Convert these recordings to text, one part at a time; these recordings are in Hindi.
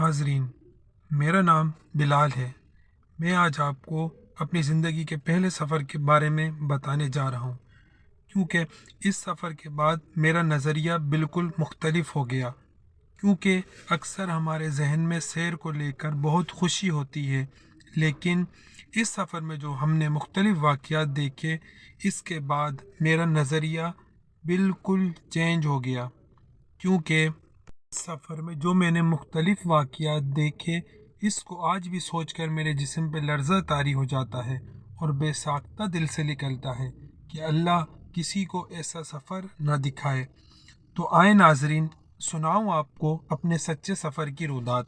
नाजरीन, मेरा नाम बिलाल है। मैं आज आपको अपनी ज़िंदगी के पहले सफ़र के बारे में बताने जा रहा हूँ, क्योंकि इस सफ़र के बाद मेरा नज़रिया बिल्कुल मुख्तलिफ हो गया। क्योंकि अक्सर हमारे जहन में सैर को लेकर बहुत खुशी होती है, लेकिन इस सफ़र में जो हमने मुख्तलिफ वाक़यात देखे, इसके बाद मेरा नज़रिया बिल्कुल चेंज हो गया। क्योंकि सफ़र में जो मैंने मुख्तलिफ वाक़यात देखे, इसको आज भी सोचकर मेरे जिस्म पे लर्ज़ा तारी हो जाता है और बेसाख्ता दिल से निकलता है कि अल्लाह किसी को ऐसा सफ़र ना दिखाए। तो आए नाजरीन, सुनाऊँ आपको अपने सच्चे सफ़र की रुदात।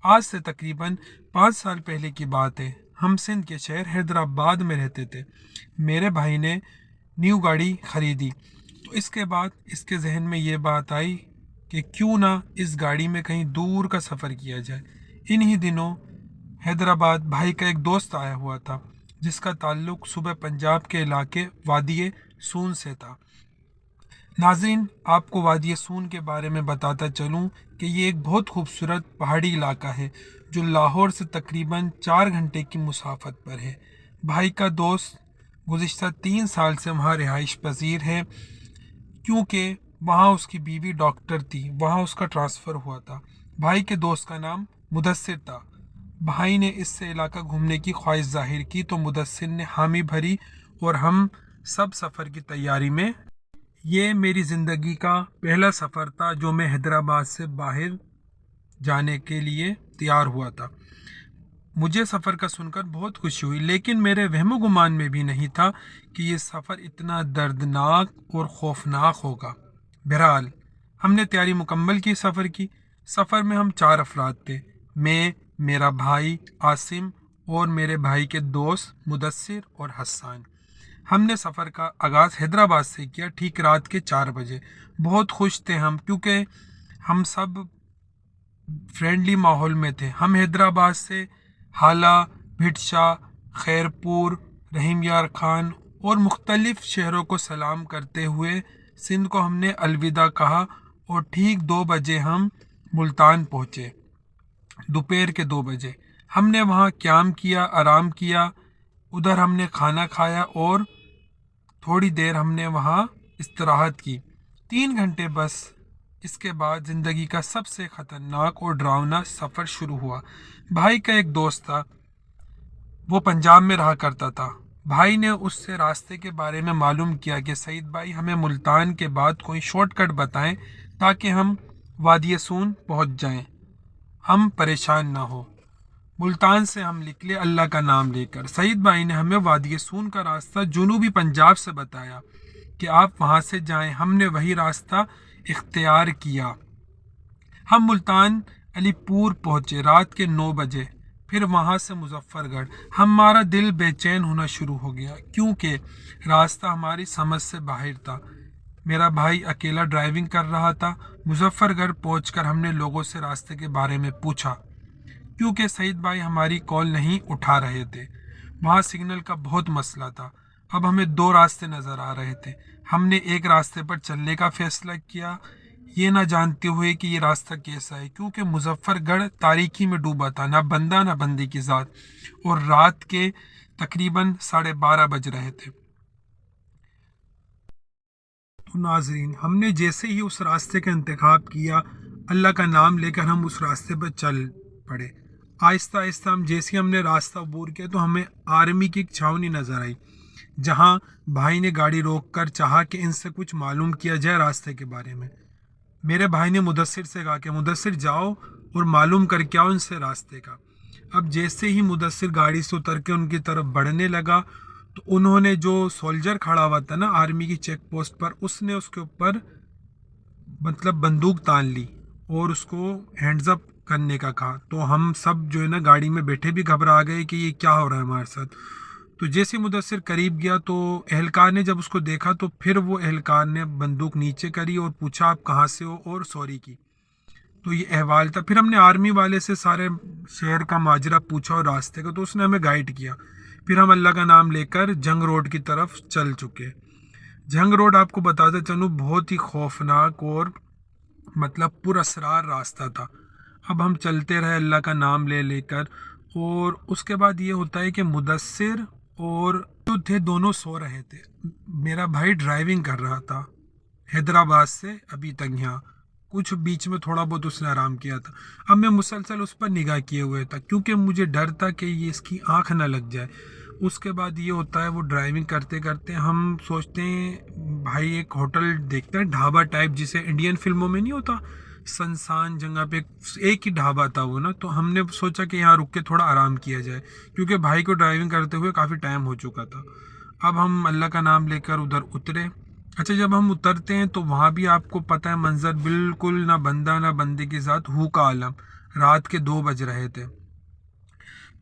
आज से तकरीबन 5 साल पहले की बात है। हम सिंध के शहर हैदराबाद में रहते थे। मेरे भाई ने न्यू गाड़ी ख़रीदी, तो इसके बाद इसके जहन में ये बात आई कि क्यों ना इस गाड़ी में कहीं दूर का सफ़र किया जाए। इन्हीं दिनों हैदराबाद भाई का एक दोस्त आया हुआ था, जिसका ताल्लुक़ सूबे पंजाब के इलाके वादी सून से था। नाज़रीन, आपको वादी सून के बारे में बताता चलूँ कि ये एक बहुत खूबसूरत पहाड़ी इलाका है, जो लाहौर से तकरीबन 4 घंटे की मुसाफत पर है। भाई का दोस्त गुज़िश्ता 3 साल से वहाँ रिहाइश पजीर है, क्योंकि वहाँ उसकी बीवी डॉक्टर थी, वहाँ उसका ट्रांसफ़र हुआ था। भाई के दोस्त का नाम मुदस्सिर था। भाई ने इससे इलाका घूमने की ख्वाहिश जाहिर की, तो मुदस्सिर ने हामी भरी और हम सब सफ़र की तैयारी में। ये मेरी ज़िंदगी का पहला सफ़र था जो मैं हैदराबाद से बाहर जाने के लिए तैयार हुआ था। मुझे सफ़र का सुनकर बहुत खुशी हुई, लेकिन मेरे वहमो गुमान में भी नहीं था कि ये सफ़र इतना दर्दनाक और ख़ौफनाक होगा। बहरहाल हमने तैयारी मुकम्मल की सफ़र की। सफ़र में हम 4 अफराद थे, मैं, मेरा भाई आसिम और मेरे भाई के दोस्त मुदस्सिर और हसन। हमने सफ़र का आगाज़ हैदराबाद से किया, ठीक रात के 4 बजे। बहुत खुश थे हम, क्योंकि हम सब फ्रेंडली माहौल में थे। हम हैदराबाद से हाला, भिटशा, खैरपुर, रहीम यार खान और मुख्तलिफ़ शहरों को सलाम करते हुए सिंध को हमने अलविदा कहा और ठीक 2 बजे हम मुल्तान पहुँचे। दोपहर के 2 बजे हमने वहाँ क़याम किया, आराम किया। उधर हमने खाना खाया और थोड़ी देर हमने वहाँ इस्तराहत की। 3 घंटे बस। इसके बाद ज़िंदगी का सबसे ख़तरनाक और डरावना सफ़र शुरू हुआ। भाई का एक दोस्त था, वो पंजाब में रहा करता था। भाई ने उससे रास्ते के बारे में मालूम किया कि सईद भाई हमें मुल्तान के बाद कोई शॉर्टकट बताएं, ताकि हम वादी सून पहुंच जाएं, हम परेशान ना हो। मुल्तान से हम निकले अल्लाह का नाम लेकर। सईद भाई ने हमें वादी सून का रास्ता जुनूबी पंजाब से बताया कि आप वहां से जाएं। हमने वही रास्ता इख्तियार किया। हम मुल्तान अलीपुर पहुंचे रात के 9 बजे। फिर वहां से मुजफ्फरगढ़। हमारा दिल बेचैन होना शुरू हो गया, क्योंकि रास्ता हमारी समझ से बाहर था। मेरा भाई अकेला ड्राइविंग कर रहा था। मुजफ्फरगढ़ पहुंचकर हमने लोगों से रास्ते के बारे में पूछा, क्योंकि सईद भाई हमारी कॉल नहीं उठा रहे थे। वहाँ सिग्नल का बहुत मसला था। अब हमें 2 रास्ते नज़र आ रहे थे। हमने एक रास्ते पर चलने का फैसला किया, ये ना जानते हुए कि ये रास्ता कैसा है, क्योंकि मुजफ्फरगढ़ तारीकी में डूबा था, ना बंदा ना बंदी की ज़ात, और रात के तकरीबन 12:30 बज रहे थे। तो नाजरीन, हमने जैसे ही उस रास्ते का इंतखाब किया, अल्लाह का नाम लेकर हम उस रास्ते पर चल पड़े। आहिस्ता आहिस्ता हम जैसे हमने रास्ता अबूर किया, तो हमें आर्मी की एक छावनी नज़र आई, जहां भाई ने गाड़ी रोककर चाहा कि इनसे कुछ मालूम किया जाए रास्ते के बारे में। मेरे भाई ने मुदस्सिर से कहा कि मुदस्सिर जाओ और मालूम करके आओ इनसे रास्ते का। अब जैसे ही मुदस्सिर गाड़ी से उतर के उनकी तरफ बढ़ने लगा, तो उन्होंने जो सोल्जर खड़ा हुआ था ना आर्मी की चेक पोस्ट पर, उसने उसके ऊपर मतलब बंदूक तान ली और उसको हैंड्स अप करने का कहा। तो हम सब जो है ना गाड़ी में बैठे भी घबरा गए कि ये क्या हो रहा है हमारे साथ। तो जैसे मुदस्सिर करीब गया, तो एहलकार ने जब उसको देखा, तो फिर वो एहलकार ने बंदूक नीचे करी और पूछा आप कहाँ से हो, और सॉरी की। तो ये अहवाल था। फिर हमने आर्मी वाले से सारे शहर का माजरा पूछा और रास्ते का, तो उसने हमें गाइड किया। फिर हम अल्लाह का नाम लेकर जंग रोड की तरफ चल चुके। जंग रोड आपको बताते चलूँ बहुत ही खौफनाक और मतलब पुरअसरार रास्ता था। अब हम चलते रहे अल्लाह का नाम ले लेकर। और उसके बाद ये होता है कि मुदस्सिर और जो थे दोनों सो रहे थे। मेरा भाई ड्राइविंग कर रहा था हैदराबाद से अभी तक यहाँ। कुछ बीच में थोड़ा बहुत उसने आराम किया था। अब मैं मुसलसल उस पर निगाह किए हुए था क्योंकि मुझे डर था कि ये इसकी आंख ना लग जाए। उसके बाद ये होता है वो ड्राइविंग करते करते हम सोचते हैं भाई एक होटल देखते हैं, ढाबा टाइप, जिसे इंडियन फिल्मों में नहीं होता सुनसान जगह पे एक ही ढाबा था वो ना। तो हमने सोचा कि यहाँ रुक के थोड़ा आराम किया जाए क्योंकि भाई को ड्राइविंग करते हुए काफ़ी टाइम हो चुका था। अब हम अल्लाह का नाम लेकर उधर उतरे। अच्छा, जब हम उतरते हैं तो वहाँ भी आपको पता है मंजर बिल्कुल ना बंदा ना बंदे के साथ हु का आलम। रात के 2 बज रहे थे।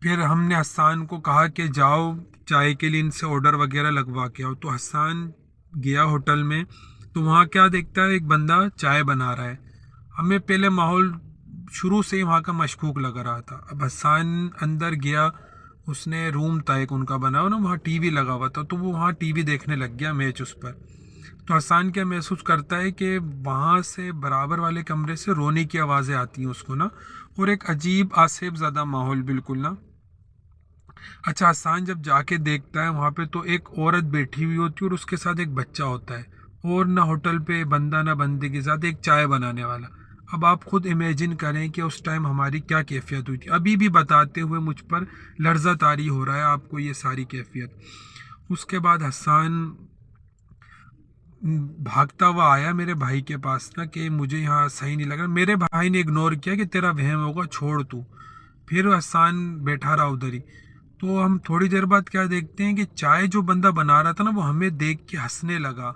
फिर हमने हस्सान को कहा कि जाओ चाय के लिए इनसे ऑर्डर वगैरह लगवा के आओ। तो हस्सान गया होटल में। तो वहाँ क्या देखता है, एक बंदा चाय बना रहा है। हमें पहले माहौल शुरू से ही वहाँ का मशकूक लग रहा था। अब हस्सान अंदर गया, उसने रूम था एक उनका बना हुआ ना, वहाँ टीवी लगा हुआ था, तो वो वहाँ टीवी देखने लग गया मैच उस पर। तो हसान क्या महसूस करता है कि वहाँ से बराबर वाले कमरे से रोने की आवाज़ें आती हैं उसको ना, और एक अजीब आसेब ज़्यादा माहौल बिल्कुल ना। अच्छा, हसान जब जाके देखता है वहाँ पे तो एक औरत बैठी हुई होती है और उसके साथ एक बच्चा होता है, और ना होटल पे बंदा ना बंदे के साथ एक चाय बनाने वाला। अब आप खुद इमेजिन करें कि उस टाइम हमारी क्या कैफियत हुई थी। अभी भी बताते हुए मुझ पर लर्जा तारी हो रहा है आपको ये सारी कैफियत। उसके बाद हसान भागता हुआ आया मेरे भाई के पास ना कि मुझे यहाँ सही नहीं लग रहा। मेरे भाई ने इग्नोर किया कि तेरा वहम होगा, छोड़ तू। फिर हसान बैठा रहा उधर ही। तो हम थोड़ी देर बाद क्या देखते हैं कि चाय जो बंदा बना रहा था ना, वो हमें देख के हंसने लगा।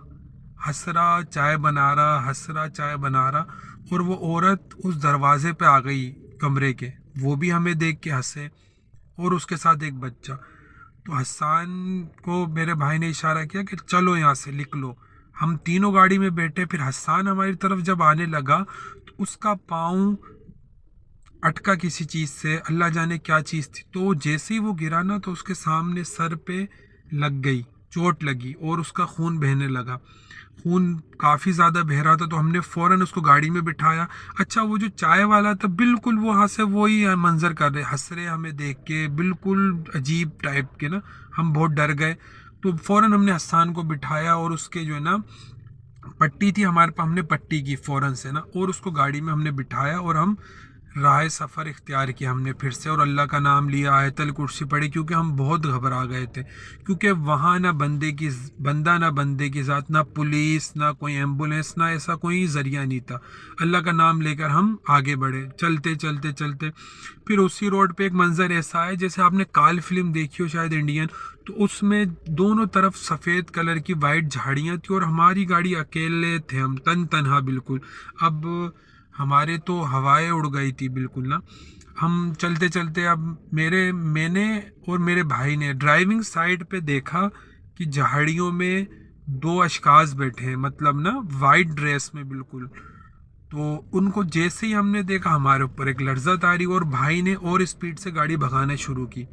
हंस रहा चाय बना रहा, हंस रहा चाय बना रहा। और वो औरत उस दरवाजे पे आ गई कमरे के, वो भी हमें देख के हंसे, और उसके साथ एक बच्चा। तो हसान को मेरे भाई ने इशारा किया कि चलो यहाँ से निकलो। हम तीनों गाड़ी में बैठे। फिर हसान हमारी तरफ जब आने लगा तो उसका पाँव अटका किसी चीज़ से, अल्लाह जाने क्या चीज़ थी। तो जैसे ही वो गिरा ना तो उसके सामने सर पे लग गई, चोट लगी और उसका खून बहने लगा। खून काफ़ी ज़्यादा बह रहा था, तो हमने फ़ौरन उसको गाड़ी में बिठाया। अच्छा, वो जो चाय वाला था बिल्कुल वहाँ से वही मंजर कर रहे, हंस रहे हमें देख के, बिल्कुल अजीब टाइप के ना। हम बहुत डर गए। तो फ़ौरन हमने हसान को बिठाया और उसके जो है ना पट्टी थी हमारे पास, हमने पट्टी की फ़ौरन से ना, और उसको गाड़ी में हमने बिठाया और हम राह सफ़र इख्तियार किया हमने फिर से। और अल्लाह का नाम लिया, आयतल कुर्सी पढ़ी, क्योंकि हम बहुत घबरा गए थे। क्योंकि वहाँ ना बंदा ना बंदे की ज़ात, ना पुलिस, ना कोई एम्बुलेंस, ना ऐसा कोई ज़रिया नहीं था। अल्लाह का नाम लेकर हम आगे बढ़े, चलते चलते चलते। फिर उसी रोड पे एक मंज़र ऐसा है जैसे आपने काल फिल्म देखी हो शायद इंडियन। तो उसमें दोनों तरफ सफ़ेद कलर की वाइट झाड़ियाँ थी और हमारी गाड़ी अकेले थे हम, तनहा बिल्कुल। अब हमारे तो हवाएं उड़ गई थी बिल्कुल ना। हम चलते चलते, अब मैंने और मेरे भाई ने ड्राइविंग साइड पे देखा कि झाड़ियों में 2 अशखास बैठे हैं, मतलब ना वाइट ड्रेस में बिल्कुल। तो उनको जैसे ही हमने देखा हमारे ऊपर एक लर्जा तारी, और भाई ने और स्पीड से गाड़ी भगाना शुरू की।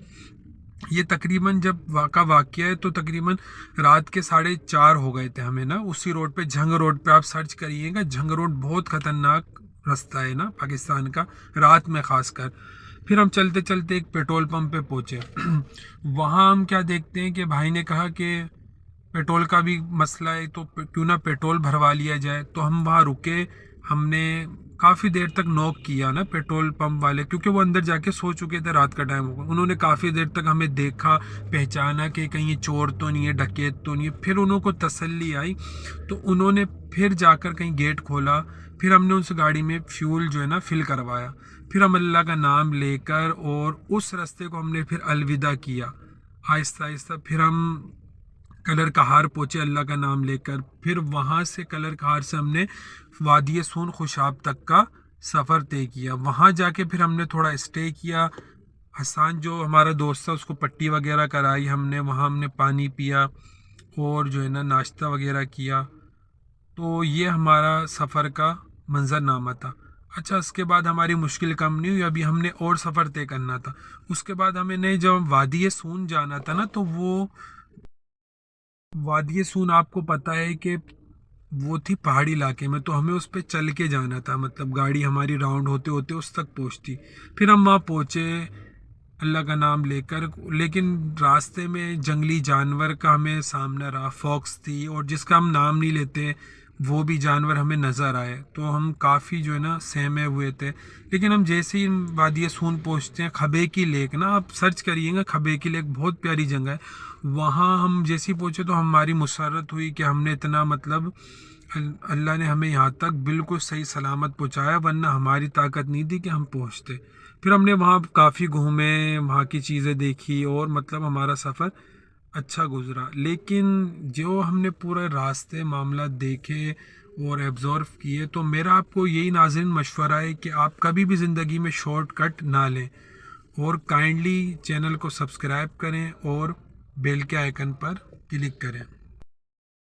ये तकरीबन जब वाक़या है तो तकरीबन रात के 4:30 हो गए थे हमें ना। उसी रोड पे, झंग रोड पे, आप सर्च करिएगा, झंग रोड बहुत ख़तरनाक रास्ता है ना पाकिस्तान का, रात में ख़ासकर। फिर हम चलते चलते एक पेट्रोल पंप पे पहुँचे। वहाँ हम क्या देखते हैं कि भाई ने कहा कि पेट्रोल का भी मसला है तो क्यों ना पेट्रोल भरवा लिया जाए। तो हम वहाँ रुके। हमने काफ़ी देर तक नॉक किया ना पेट्रोल पंप वाले, क्योंकि वो अंदर जाके सो चुके थे, रात का टाइम होगा। उन्होंने काफ़ी देर तक हमें देखा, पहचाना कि कहीं ये चोर तो नहीं है, डकैत तो नहीं है। फिर उनको तसल्ली आई तो उन्होंने फिर जाकर कहीं गेट खोला। फिर हमने उस गाड़ी में फ्यूल जो है ना फिल करवाया। फिर हम अल्लाह का नाम लेकर और उस रास्ते को हमने फिर अलविदा किया आहिस्ता आहिस्ता। फिर हम कलर कहार पहुँचे अल्लाह का नाम लेकर। फिर वहाँ से कलर कहार से हमने वादी सून खुशाब तक का सफ़र तय किया। वहाँ जाके फिर हमने थोड़ा स्टे किया। हसान जो हमारा दोस्त था उसको पट्टी वगैरह कराई हमने, वहाँ हमने पानी पिया और जो है ना नाश्ता वगैरह किया। तो ये हमारा सफ़र का मंजरनामा था। अच्छा, उसके बाद हमारी मुश्किल कम नहीं हुई, अभी हमने और सफ़र तय करना था। उसके बाद हमें नहीं, जब वादी सून जाना था ना, तो वो वादी सून आपको पता है कि वो थी पहाड़ी इलाके में, तो हमें उस पे चल के जाना था, मतलब गाड़ी हमारी राउंड होते होते उस तक पहुंचती। फिर हम वहाँ पहुँचे अल्लाह का नाम लेकर, लेकिन रास्ते में जंगली जानवर का हमें सामना रहा, फॉक्स थी और जिसका हम नाम नहीं लेते वो भी जानवर हमें नज़र आए, तो हम काफ़ी जो है ना सहमे हुए थे। लेकिन हम जैसे ही वादी सून पहुँचते हैं, खबे की लेक ना, आप सर्च करिएगा, खबे की लेक बहुत प्यारी जगह है। वहाँ हम जैसे ही पहुँचे तो हमारी मुसरत हुई कि हमने इतना मतलब अल्लाह ने हमें यहाँ तक बिल्कुल सही सलामत पहुँचाया, वरना हमारी ताकत नहीं थी कि हम पहुँचते। फिर हमने वहाँ काफ़ी घूमे, वहाँ की चीज़ें देखी और मतलब हमारा सफ़र अच्छा गुजरा। लेकिन जो हमने पूरे रास्ते मामला देखे और एब्जॉर्व किए, तो मेरा आपको यही नाज़रीन मशवरा है कि आप कभी भी ज़िंदगी में शॉर्टकट ना लें और काइंडली चैनल को सब्सक्राइब करें और बेल के आइकन पर क्लिक करें।